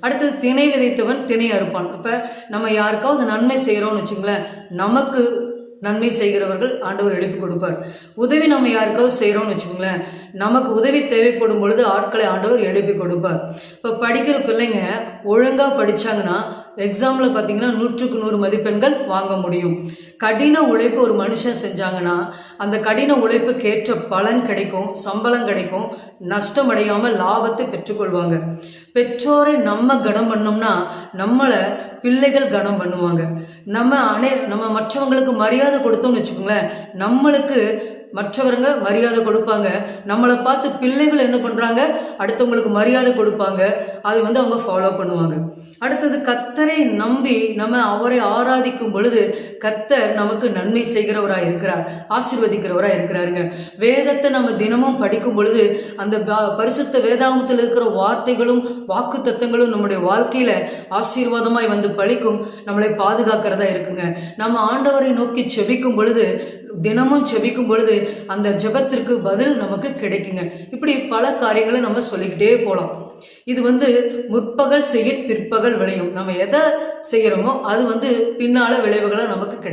அடுத்தது திணை விதைத்தவன் திணை அறுப்பான். அப்போ நம்ம யாருக்காவது நன்மை செய்கிறோம்னு வச்சுங்களேன், நமக்கு நன்மை செய்கிறவர்கள் ஆண்டவர் எழுப்பி கொடுப்பார். உதவி நம்ம யாருக்காவது செய்கிறோம்னு வச்சுக்கோங்களேன், நமக்கு உதவி தேவைப்படும் பொழுது ஆட்களை ஆண்டவர் எழுப்பி கொடுப்பார். இப்போ படிக்கிற பிள்ளைங்க ஒழுங்காக படித்தாங்கன்னா எக்ஸாமில் பார்த்தீங்கன்னா 100க்கு 100 மதிப்பெண்கள் வாங்க முடியும். கடின உழைப்பு ஒரு மனுஷன் செஞ்சாங்கன்னா அந்த கடின உழைப்புக்கேற்ற பலன் கிடைக்கும், சம்பளம் கிடைக்கும், நஷ்டம் அடையாமல் லாபத்தை பெற்றுக்கொள்வாங்க. பெற்றோரை நம்ம கனம் பண்ணோம்னா நம்மளை பிள்ளைகள் கனம் பண்ணுவாங்க. நம்ம மற்றவங்களுக்கு மரியாதை கொடுத்தோம்னு வச்சுக்கோங்களேன், நம்மளுக்கு மற்றவங்க மரியாதை கொடுப்பாங்க. நம்மளை பார்த்து பிள்ளைகள் என்ன பண்ணுறாங்க, அடுத்தவங்களுக்கு மரியாதை கொடுப்பாங்க. அது அவங்க ஃபாலோ பண்ணுவாங்க. அடுத்தது கர்த்தரை நம்பி நம்ம அவரை ஆராதிக்கும் பொழுது கர்த்தர் நமக்கு நன்மை செய்கிறவராக இருக்கிறார், ஆசீர்வதிக்கிறவராக இருக்கிறாருங்க. வேதத்தை நம்ம தினமும் படிக்கும் பொழுது அந்த பரிசுத்த வேதாகமத்தில் இருக்கிற வார்த்தைகளும் வாக்கு தத்தங்களும் நம்முடைய வாழ்க்கையில் ஆசீர்வாதமாய் பலிக்கும், நம்மளை பாதுகாக்கிறதா இருக்குங்க. நம்ம ஆண்டவரை நோக்கி செபிக்கும் பொழுது, தினமும் செபிக்கும் பொழுது அந்த ஜெபத்திற்கு பதில் நமக்கு கிடைக்குங்க. இப்படி பல காரியங்களை நம்ம சொல்லிக்கிட்டே போகலாம். இது முற்பகல் செய்ய பிற்பகல் விளையும். நம்ம எதை செய்கிறோமோ அது பின்னால விளைவுகளை நமக்கு கிடைக்கும்.